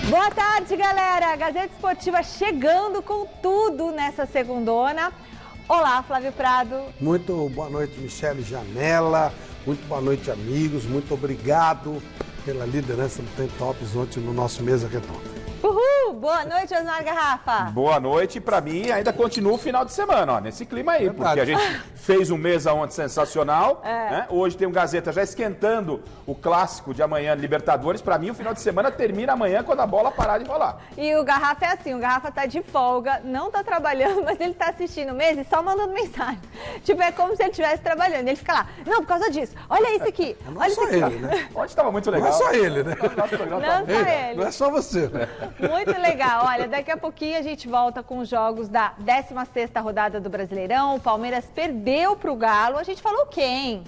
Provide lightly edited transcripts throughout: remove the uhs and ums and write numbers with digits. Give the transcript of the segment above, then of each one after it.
Boa tarde, galera! A Gazeta Esportiva chegando com tudo nessa segundona. Olá, Flávio Prado. Muito boa noite, Michele Janela. Muito boa noite, amigos. Muito obrigado pela liderança do Tem Tops ontem no nosso Mesa Redonda. Uhul! Boa noite, Osmar Garrafa. Boa noite. Pra mim, ainda continua o final de semana, ó, nesse clima aí. Porque a gente fez um mês ontem sensacional. Né? Hoje tem um Gazeta já esquentando o clássico de amanhã, Libertadores. Pra mim, o final de semana termina amanhã quando a bola parar de rolar. E o Garrafa é assim, o Garrafa tá de folga, não tá trabalhando, mas ele tá assistindo o mês e só mandando mensagem. Tipo, é como se ele estivesse trabalhando. Ele fica lá, não, por causa disso. Olha isso aqui. Não olha é só isso aqui. ele, né? Ontem tava muito legal. Não é só ele, né? Não só ele. Não é só você, né? Muito legal. Olha, daqui a pouquinho a gente volta com os jogos da 16ª rodada do Brasileirão. O Palmeiras perdeu pro Galo. A gente falou quem?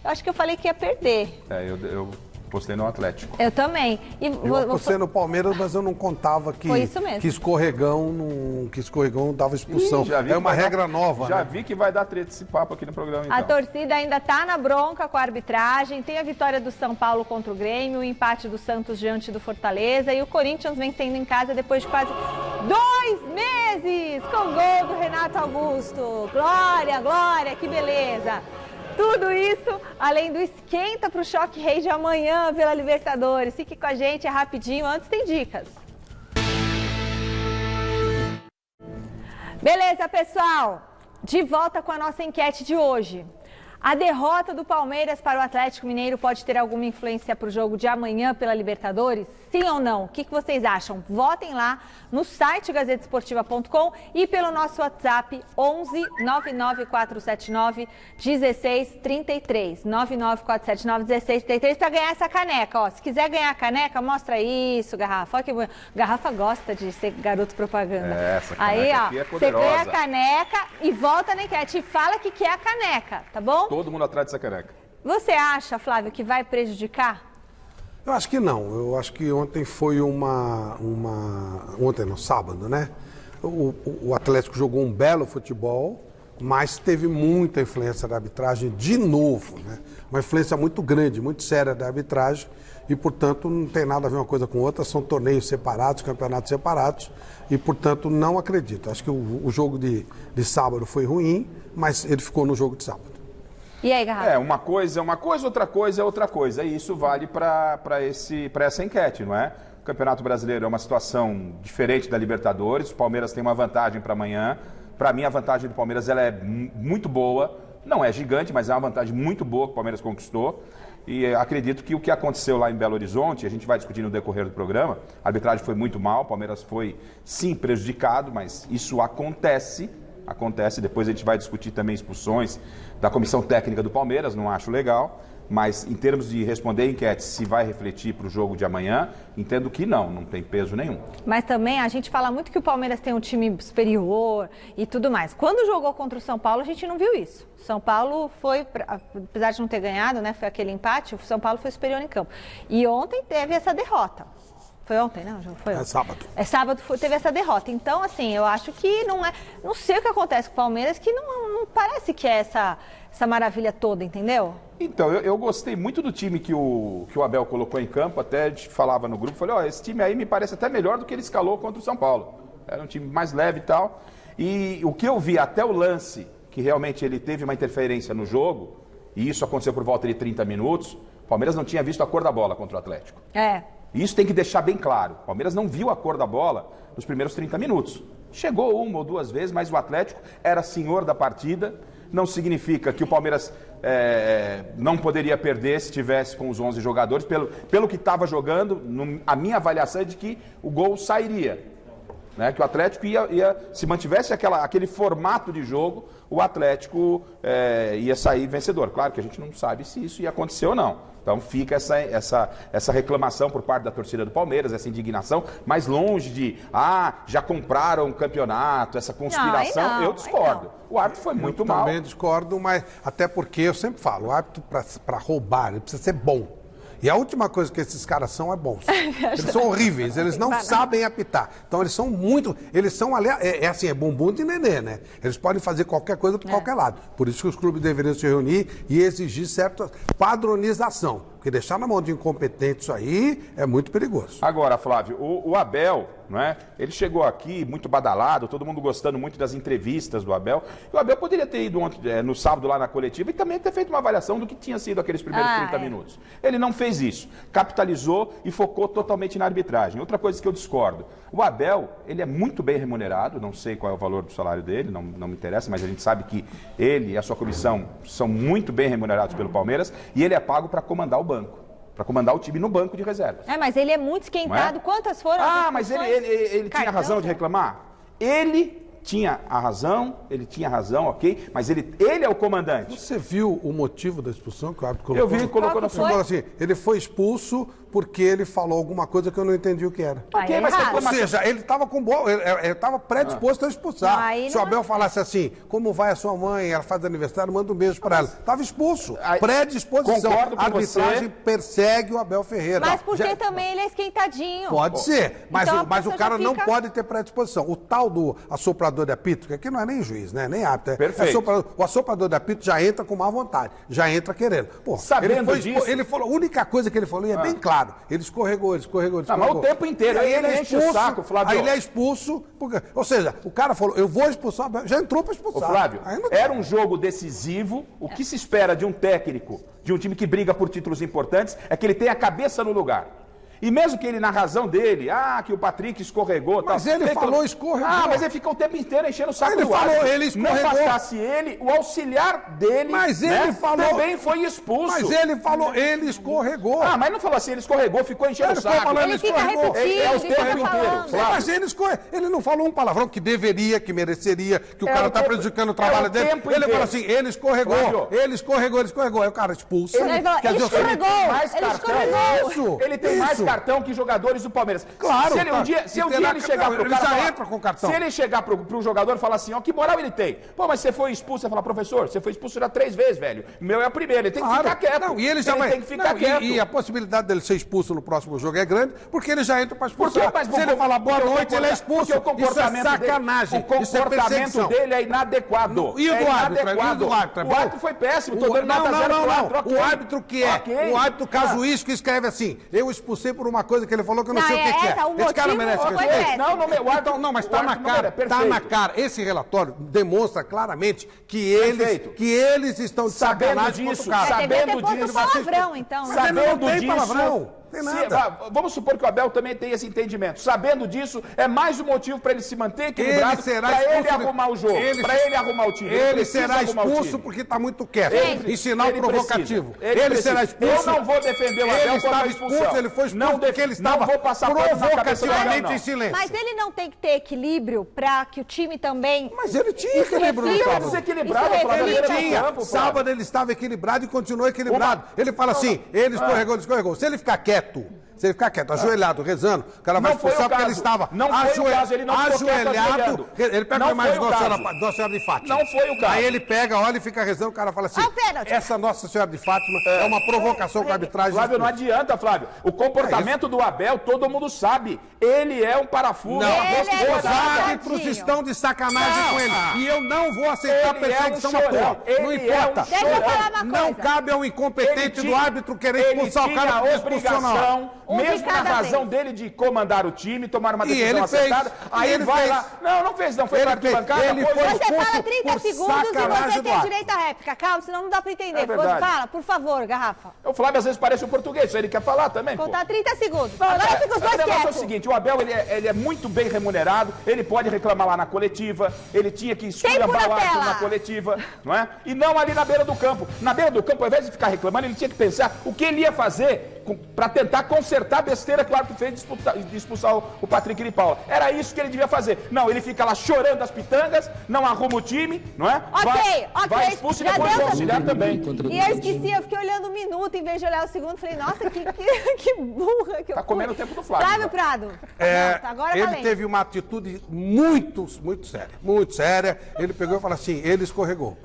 Eu acho que eu falei que ia perder. Eu postei no Atlético. Eu também. E Eu apostei no Palmeiras, mas eu não contava que, Foi isso mesmo. que escorregão dava expulsão. É uma regra nova, Já né? vi que vai dar treta esse papo aqui no programa, então. A torcida ainda tá na bronca com a arbitragem. Tem a vitória do São Paulo contra o Grêmio, o empate do Santos diante do Fortaleza e o Corinthians vencendo em casa depois de quase 2 meses com o gol do Renato Augusto. Glória, glória, que beleza! Tudo isso, além do esquenta para o Choque Rei de amanhã pela Libertadores. Fique com a gente, é rapidinho, antes tem dicas. Beleza, pessoal? De volta com a nossa enquete de hoje. A derrota do Palmeiras para o Atlético Mineiro pode ter alguma influência para o jogo de amanhã pela Libertadores? Sim ou não? O que vocês acham? Votem lá no site gazetesportiva.com e pelo nosso WhatsApp 11 99479 1633. 99479 1633 para ganhar essa caneca. Ó, se quiser ganhar a caneca, mostra isso, Garrafa. Olha que bonito. Garrafa gosta de ser garoto propaganda. Essa caneca aí, ó, aqui é você poderosa. ganha a caneca e volta na enquete e fala que quer a caneca, tá bom? Todo mundo atrás dessa caneca. Você acha, Flávio, que vai prejudicar? Eu acho que não. Eu acho que ontem foi ontem no sábado, né? O Atlético jogou um belo futebol, mas teve muita influência da arbitragem de novo, né? Uma influência muito grande, muito séria da arbitragem e, portanto, não tem nada a ver uma coisa com outra, são torneios separados, campeonatos separados e, portanto, não acredito. Acho que o jogo de sábado foi ruim, mas ele ficou no jogo de sábado. E aí, Garrafa? Uma coisa é uma coisa, outra coisa é outra coisa. E isso vale para essa enquete, não é? O Campeonato Brasileiro é uma situação diferente da Libertadores. O Palmeiras tem uma vantagem para amanhã. Para mim, a vantagem do Palmeiras ela é muito boa. Não é gigante, mas é uma vantagem muito boa que o Palmeiras conquistou. E acredito que o que aconteceu lá em Belo Horizonte, a gente vai discutir no decorrer do programa, a arbitragem foi muito mal, o Palmeiras foi, sim, prejudicado, mas isso acontece, depois a gente vai discutir também expulsões da comissão técnica do Palmeiras, não acho legal, mas em termos de responder a enquete se vai refletir para o jogo de amanhã, entendo que não tem peso nenhum. Mas também a gente fala muito que o Palmeiras tem um time superior e tudo mais. Quando jogou contra o São Paulo, a gente não viu isso. São Paulo foi, apesar de não ter ganhado, né, foi aquele empate, o São Paulo foi superior em campo. E ontem teve essa derrota. Foi ontem, não? Foi ontem. É sábado. É sábado, teve essa derrota. Então, assim, eu acho que não é... Não sei o que acontece com o Palmeiras, que não parece que é essa maravilha toda, entendeu? Então, eu gostei muito do time que o Abel colocou em campo, até a gente falava no grupo, falei, esse time aí me parece até melhor do que ele escalou contra o São Paulo. Era um time mais leve e tal. E o que eu vi até o lance, que realmente ele teve uma interferência no jogo, e isso aconteceu por volta de 30 minutos, o Palmeiras não tinha visto a cor da bola contra o Atlético. Isso tem que deixar bem claro. O Palmeiras não viu a cor da bola nos primeiros 30 minutos. Chegou uma ou duas vezes, mas o Atlético era senhor da partida. Não significa que o Palmeiras não poderia perder se tivesse com os 11 jogadores. Pelo que estava jogando, a minha avaliação é de que o gol sairia. Né? Que o Atlético se mantivesse aquele formato de jogo, o Atlético ia sair vencedor. Claro que a gente não sabe se isso ia acontecer ou não. Então fica essa reclamação por parte da torcida do Palmeiras, essa indignação, mas longe de, já compraram o campeonato, essa conspiração, eu discordo. O árbitro foi muito mal. Eu também discordo, mas até porque eu sempre falo, o árbitro para roubar, ele precisa ser bom. E a última coisa que esses caras são é bons. Eles são horríveis, eles não sabem apitar. Então eles são é bumbum de nenê, né? Eles podem fazer qualquer coisa por qualquer lado. Por isso que os clubes deveriam se reunir e exigir certa padronização. Porque deixar na mão de incompetente isso aí é muito perigoso. Agora, Flávio, o Abel, não é? Ele chegou aqui muito badalado, todo mundo gostando muito das entrevistas do Abel. E o Abel poderia ter ido ontem, no sábado lá na coletiva e também ter feito uma avaliação do que tinha sido aqueles primeiros 30 minutos. Ele não fez isso. Capitalizou e focou totalmente na arbitragem. Outra coisa que eu discordo. O Abel, ele é muito bem remunerado, não sei qual é o valor do salário dele, não me interessa, mas a gente sabe que ele e a sua comissão são muito bem remunerados pelo Palmeiras e ele é pago para comandar o banco, para comandar o time no banco de reservas. Mas ele é muito esquentado. Quantas foram as expulsões? Mas ele tinha razão de reclamar? Ele tinha a razão, ok, mas ele é o comandante. Você viu o motivo da expulsão que o árbitro colocou? Eu vi, colocou na sua. Assim, ele foi expulso porque ele falou alguma coisa que eu não entendi o que era. Okay, mas ou seja, ele estava com ele estava predisposto a expulsar. Se o Abel falasse assim, como vai a sua mãe, ela faz aniversário, manda um beijo para ela. Estava expulso. Predisposição. Concordo com a arbitragem você. persegue o Abel Ferreira. Mas porque também ele é esquentadinho. Pode ser, mas, então, mas o cara não pode ter predisposição. O tal do assoprador de apito, que aqui não é nem juiz, né? Nem árbitro. O assoprador de apito já entra com má vontade, já entra querendo. Pô, sabendo disso... Ele falou, a única coisa que ele falou, e é bem claro, ele escorregou. Mas o tempo inteiro, aí ele enche o saco, Flávio. Aí ele é expulso, ou seja, o cara falou, eu vou expulsar, já entrou para expulsar. Ô, Flávio, era um jogo decisivo, o que se espera de um técnico, de um time que briga por títulos importantes, é que ele tenha a cabeça no lugar. E mesmo que ele, na razão dele, que o Patrick escorregou... Mas tal, ele falou escorregou. Mas ele fica o tempo inteiro enchendo o saco ele do falou, árbitro. ele escorregou. Não bastasse ele, o auxiliar dele também foi expulso. Mas ele falou, ele escorregou. Mas não falou assim, ele escorregou, ficou enchendo o saco. Ele fica repetindo, o tempo inteiro. Mas ele escorregou. Ele não falou um palavrão que deveria, que mereceria, que o cara está prejudicando o trabalho dele. Ele falou assim, ele escorregou. Ele escorregou. Aí o cara expulso. Ele escorregou. Ele tem mais cartão que jogadores do Palmeiras. Claro. Se um dia ele chegar pro cara... já entra com cartão. Se ele chegar pro jogador e falar assim, que moral ele tem? Mas você foi expulso, você fala, professor, você foi expulso já 3 vezes, velho. O meu é o primeiro, ele tem que ficar quieto. E ele tem que ficar quieto. E a possibilidade dele ser expulso no próximo jogo é grande, porque ele já entra para expulsar. Se ele falar boa noite, ele é expulso. Isso é sacanagem. O comportamento dele é inadequado. E o do árbitro? O árbitro foi péssimo, tô dando nota 0 pro árbitro. O árbitro que é? O árbitro casuístico escreve assim, eu expulsei por uma coisa que ele falou que eu não sei o que é. Esse cara merece respeito. Não, mas está na cara. Está na cara. Esse relatório demonstra claramente que eles estão de sacanagem contra o cara. Sabendo disso, palavrão, então. Sabendo disso, tem nada. Vamos supor que o Abel também tem esse entendimento. Sabendo disso, é mais um motivo para ele se manter equilibrado, para ele arrumar o jogo, para ele arrumar o time. Ele será expulso porque está muito quieto. Em sinal provocativo. Ele será expulso. Eu não vou defender o Abel quanto à expulsão. Ele foi expulso porque ele estava provocativamente em silêncio. Mas ele não tem que ter equilíbrio para que o time também... Mas ele tinha equilíbrio no sábado. Desequilibrado, Ele tinha. Sábado ele estava equilibrado e continuou equilibrado. Ele fala assim, ele escorregou. Se ele ficar quieto, ajoelhado, rezando, o cara vai expulsar porque ele estava ajoelhado. Ele pega a imagem de Nossa Senhora de Fátima. Não foi o caso. Aí ele pega, olha e fica rezando, o cara fala assim, essa Nossa Senhora de Fátima é uma provocação com a arbitragem. Flávio, não adianta, Flávio. O comportamento do Abel, todo mundo sabe. Ele é um parafuso. Os árbitros estão de sacanagem com ele. E eu não vou aceitar perseguição na porra. Não importa. Deixa eu falar uma coisa. Não cabe ao incompetente do árbitro querer expulsar o cara por expulsão. Mesmo na razão dele de comandar o time, tomar uma decisão acertada, aí ele vai lá. Não fez, não foi pra arquibancada. Você fala 30 segundos e você tem direito à réplica. Calma, senão não dá pra entender. Fala, por favor, Garrafa. O Flávio às vezes parece um português, ele quer falar também. Contar 30 segundos. Agora fica os dois quietos. É o seguinte, o Abel, ele é muito bem remunerado, ele pode reclamar lá na coletiva, ele tinha que esculhambar o árbitro na coletiva, não é? E não ali na beira do campo. Na beira do campo, ao invés de ficar reclamando, ele tinha que pensar o que ele ia fazer para tentar consertar a besteira que o árbitro fez de expulsar o Patrick de Paula. Era isso que ele devia fazer. Não, ele fica lá chorando as pitangas, não arruma o time, não é? Vai expulso e depois o auxiliar também. E eu esqueci, eu fiquei olhando um minuto em vez de olhar o segundo. Falei, nossa, que burra que eu fui. Tá comendo o tempo do Flávio. Flávio Prado. Agora ele teve uma atitude muito séria. Ele pegou e falou assim, ele escorregou.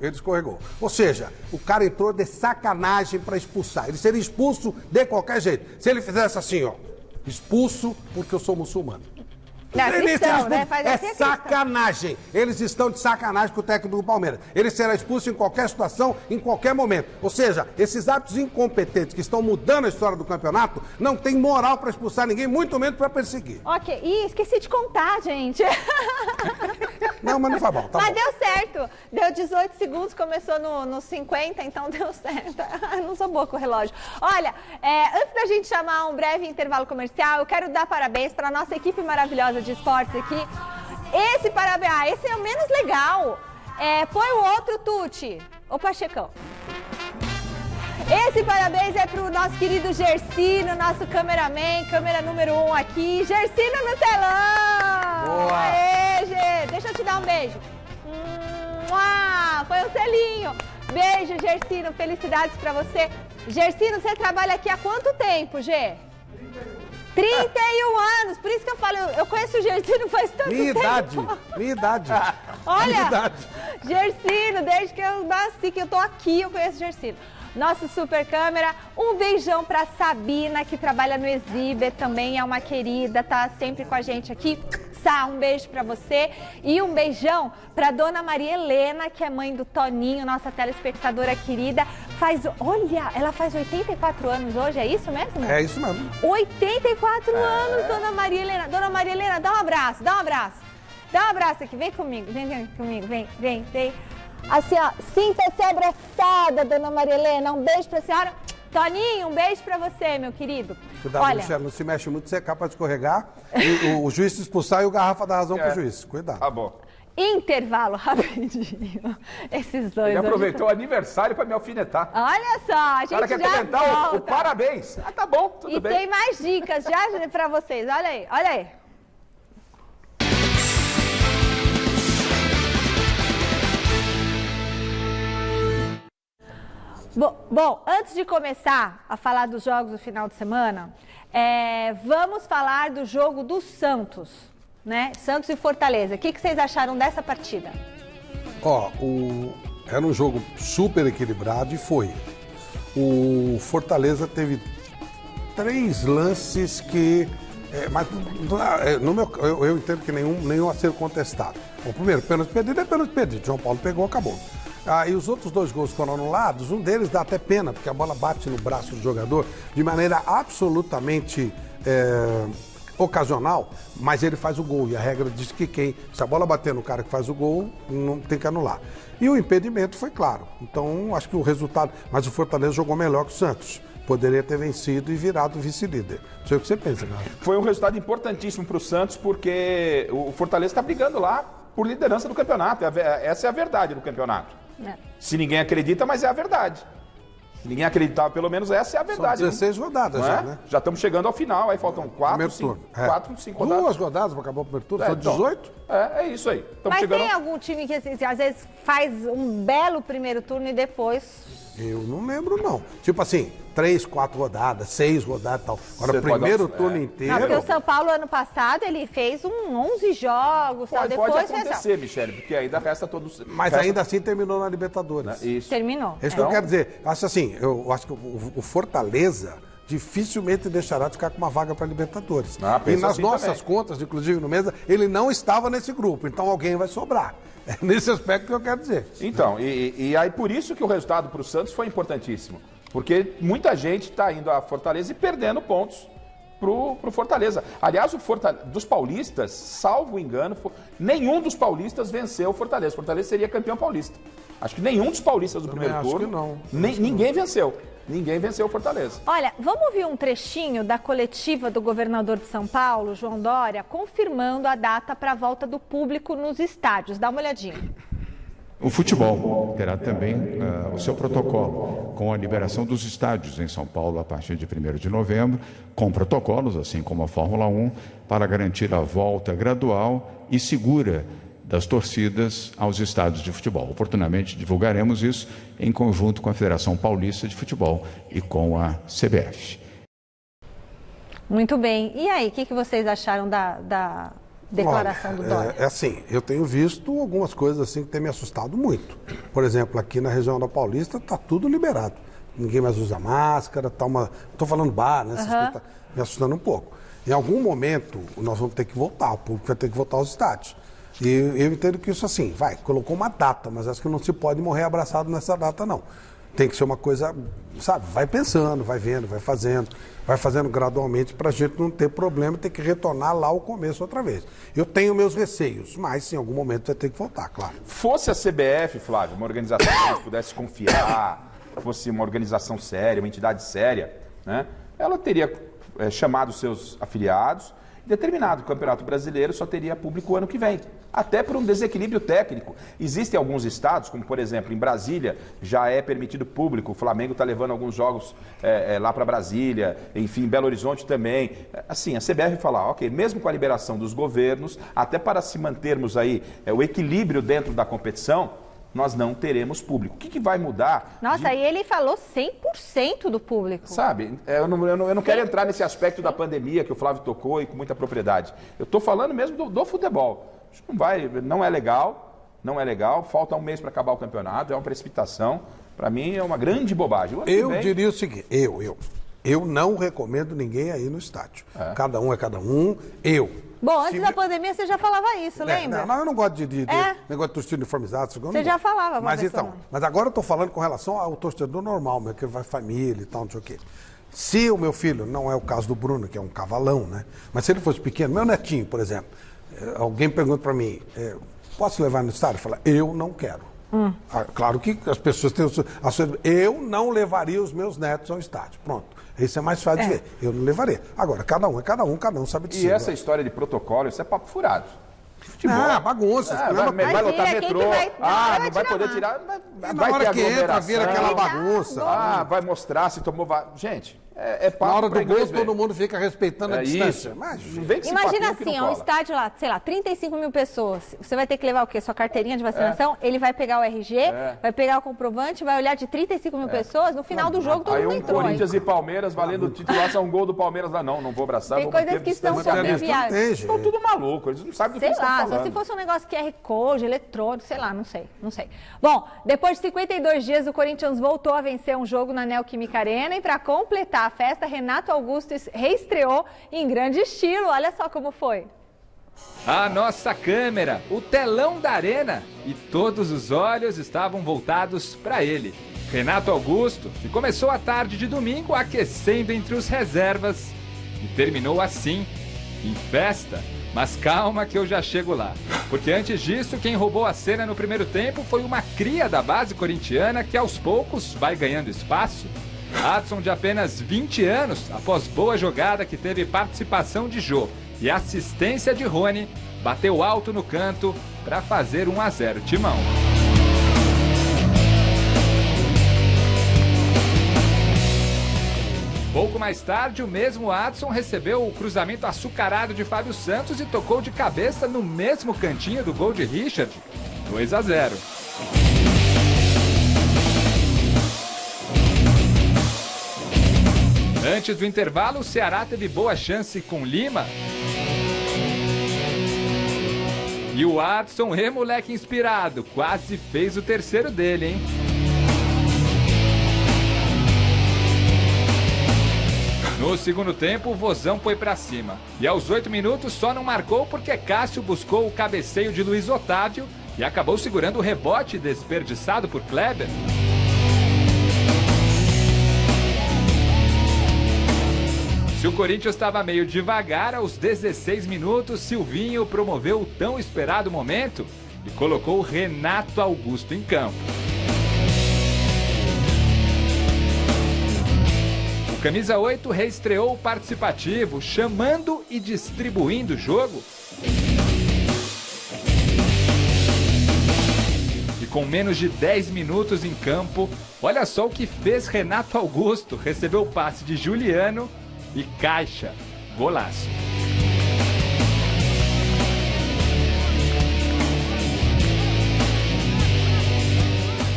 Ou seja, o cara entrou de sacanagem para expulsar. Ele seria expulso de qualquer jeito. Se ele fizesse assim, expulso porque eu sou muçulmano. É sacanagem. Eles estão de sacanagem com o técnico do Palmeiras. Ele será expulso em qualquer situação, em qualquer momento. Ou seja, esses árbitros incompetentes que estão mudando a história do campeonato não tem moral para expulsar ninguém, muito menos para perseguir. Ok, e esqueci de contar, gente. Não, mas não foi bom. Mas deu certo. Deu 18 segundos, começou no 50, então deu certo. Eu não sou boa com o relógio. Olha, antes da gente chamar um breve intervalo comercial, eu quero dar parabéns para a nossa equipe maravilhosa de esportes aqui. Esse é o menos legal. Põe o outro, Tuti. Ô, Pachecão. Esse parabéns é pro nosso querido Gersino, nosso cameraman, câmera número 1 aqui. Gersino no telão! Boa! Aê, Gê! Deixa eu te dar um beijo. Foi um selinho. Beijo, Gersino. Felicidades pra você. Gersino, você trabalha aqui há quanto tempo, Gê? 31 anos. Por isso que eu falo, eu conheço o Gersino faz tanto tempo. Minha idade. Olha, minha idade. Gersino, desde que eu nasci, que eu tô aqui, eu conheço o Gersino. Nosso super câmera, um beijão pra Sabina, que trabalha no Exhiber, também é uma querida, tá sempre com a gente aqui. Sá, um beijo pra você. E um beijão pra Dona Maria Helena, que é mãe do Toninho, nossa telespectadora querida. Olha, ela faz 84 anos hoje, é isso mesmo? É isso mesmo. 84 anos, Dona Maria Helena. Dona Maria Helena, dá um abraço, dá um abraço. Dá um abraço aqui, vem comigo, vem comigo, vem. Assim, ó, sinta-se abraçada, Dona Maria Helena. Um beijo pra senhora. Toninho, um beijo pra você, meu querido. Cuidado, Michele, não se mexe muito, você é capaz de escorregar. O juiz se expulsar e o Garrafa dá razão pro juiz. Cuidado. Tá bom. Intervalo rapidinho. Esses dois. Ele aproveitou o aniversário pra me alfinetar. Olha só, a gente o cara quer já comentar volta. o parabéns. Tá bom, tudo bem. E tem mais dicas já pra vocês. Olha aí. Bom, antes de começar a falar dos jogos do final de semana, vamos falar do jogo do Santos, né? Santos e Fortaleza. O que vocês acharam dessa partida? Era um jogo super equilibrado e foi. O Fortaleza teve 3 lances que... mas eu entendo que nenhum a ser contestado. Bom, primeiro, pênalti perdido é pênalti perdido. João Paulo pegou, acabou. E os outros 2 gols foram anulados, um deles dá até pena, porque a bola bate no braço do jogador de maneira absolutamente ocasional, mas ele faz o gol. E a regra diz que se a bola bater no cara que faz o gol, não tem que anular. E o impedimento foi claro. Então, acho que o resultado... Mas o Fortaleza jogou melhor que o Santos. Poderia ter vencido e virado vice-líder. Não sei o que você pensa, cara. Foi um resultado importantíssimo para o Santos, porque o Fortaleza está brigando lá por liderança do campeonato. Essa é a verdade do campeonato. Se ninguém acredita, mas é a verdade. Se ninguém acreditava, pelo menos essa é a verdade. São 16 rodadas já, né? Já estamos chegando ao final, aí faltam 4, 5 rodadas. 2 rodadas para acabar o primeiro turno, são 18? É isso aí. Mas tem algum time que assim, às vezes faz um belo primeiro turno e depois... Eu não lembro, não. Tipo assim, 3, 4 rodadas, 6 rodadas e tal. Agora, primeiro turno inteiro... Não, porque o São Paulo, ano passado, ele fez 11 jogos. Pode acontecer, Michele, porque ainda resta todos... Mas ainda assim terminou na Libertadores. Isso. Terminou. É isso que eu quero dizer. Acho assim, eu acho que o Fortaleza dificilmente deixará de ficar com uma vaga para Libertadores. E nas nossas contas, inclusive no Mesa, ele não estava nesse grupo. Então alguém vai sobrar. É nesse aspecto que eu quero dizer. Então, e aí por isso que o resultado para o Santos foi importantíssimo. Porque muita gente está indo à Fortaleza e perdendo pontos pro Fortaleza. Aliás, dos paulistas, salvo engano, nenhum dos paulistas venceu o Fortaleza. O Fortaleza seria campeão paulista. Acho que nenhum dos paulistas do primeiro turno. Acho que não. Ninguém venceu. Ninguém venceu o Fortaleza. Olha, vamos ouvir um trechinho da coletiva do governador de São Paulo, João Dória, confirmando a data para a volta do público nos estádios. Dá uma olhadinha. O futebol terá também o seu protocolo, com a liberação dos estádios em São Paulo a partir de 1º de novembro, com protocolos, assim como a Fórmula 1, para garantir a volta gradual e segura das torcidas aos estádios de futebol. Oportunamente divulgaremos isso em conjunto com a Federação Paulista de Futebol e com a CBF. Muito bem. E aí, o que vocês acharam da declaração do Dória? Assim, eu tenho visto algumas coisas assim que tem me assustado muito. Por exemplo, aqui na região da Paulista está tudo liberado. ninguém mais usa máscara, tá uma... Estou falando bar, né? Essas coisas tá me assustando um pouco. Em algum momento, nós vamos ter que voltar, o público vai ter que voltar aos estádios. E eu entendo que isso assim, colocou uma data, mas acho que não se pode morrer abraçado nessa data, não. Tem que ser uma coisa, sabe, vai pensando, vai vendo, vai fazendo gradualmente para a gente não ter problema e ter que retornar lá ao começo outra vez. Eu tenho meus receios, mas em algum momento vai ter que voltar, claro. Fosse a CBF, Flávio, uma organização que a gente pudesse confiar, fosse uma organização séria, uma entidade séria, né? Ela teria chamado seus afiliados e determinado que o Campeonato Brasileiro só teria público o ano que vem. Até por um desequilíbrio técnico. Existem alguns estados, como por exemplo em Brasília, já é permitido público, o Flamengo está levando alguns jogos lá para Brasília, enfim, Belo Horizonte também. Assim, a CBF fala, ok, mesmo com a liberação dos governos, até para se mantermos aí o equilíbrio dentro da competição, nós não teremos público. O que vai mudar? Nossa, aí ele falou 100% do público. Sabe, eu não quero entrar nesse aspecto da pandemia que o Flávio tocou e com muita propriedade. Eu estou falando mesmo do futebol. Não é legal, falta um mês para acabar o campeonato, é uma precipitação. Para mim é uma grande bobagem. Eu diria o seguinte, eu não recomendo ninguém aí no estádio. Cada um é cada um, Bom, antes da pandemia você já falava isso, lembra? Não, eu não gosto de negócio de torcida uniformizada. Você já falava. Mas agora eu estou falando com relação ao torcedor normal, que vai família e tal, não sei o quê. Se o meu filho, não é o caso do Bruno, que é um cavalão, né? Mas se ele fosse pequeno, meu netinho, por exemplo, alguém pergunta para mim, posso levar no estádio? Eu falo, eu não quero. Claro que as pessoas têm a sua... Eu não levaria os meus netos ao estádio. Pronto. Isso é mais fácil de ver. Eu não levaria. Agora, cada um sabe de si. E essa história de protocolo, isso é papo furado. Futebol. Não, bagunça. Vai lotar metrô. Não vai poder tirar. Vai ter que entra, vira aquela bagunça. Vai mostrar se tomou... Gente... papo. Na hora do gol, todo mundo fica respeitando a distância. Imagina assim, um estádio lá, sei lá, 35 mil pessoas. Você vai ter que levar o quê? Sua carteirinha de vacinação, ele vai pegar o RG, vai pegar o comprovante, vai olhar de 35 mil pessoas, no final do jogo todo mundo entrou. Aí Corinthians e Palmeiras valendo titulação, um gol do Palmeiras lá, não vou abraçar. Tem coisas que estão sobre viagem. Estão tudo maluco, eles não sabem do que eles estão falando. Sei lá, se fosse um negócio QR Code, eletrônico, sei lá, não sei. Bom, depois de 52 dias, o Corinthians voltou a vencer um jogo na Neoquímica Arena e para completar a festa, Renato Augusto reestreou em grande estilo. Olha só como foi. A nossa câmera, o telão da arena e todos os olhos estavam voltados para ele. Renato Augusto, que começou a tarde de domingo aquecendo entre os reservas e terminou assim, em festa. Mas calma que eu já chego lá. Porque antes disso, quem roubou a cena no primeiro tempo foi uma cria da base corintiana que aos poucos vai ganhando espaço. Adson, de apenas 20 anos, após boa jogada que teve participação de Jô e assistência de Rony, bateu alto no canto para fazer 1-0 Timão. Pouco mais tarde, o mesmo Adson recebeu o cruzamento açucarado de Fábio Santos e tocou de cabeça no mesmo cantinho do gol de Richard, 2-0. Antes do intervalo, o Ceará teve boa chance com Lima. E o Adson, moleque inspirado, quase fez o terceiro dele, hein? No segundo tempo, o Vozão foi pra cima. E aos 8 minutos só não marcou porque Cássio buscou o cabeceio de Luiz Otávio e acabou segurando o rebote desperdiçado por Kleber. Se o Corinthians estava meio devagar, aos 16 minutos, Silvinho promoveu o tão esperado momento e colocou Renato Augusto em campo. O camisa 8 reestreou o participativo, chamando e distribuindo o jogo. E com menos de 10 minutos em campo, olha só o que fez Renato Augusto. Recebeu o passe de Juliano e caixa, golaço.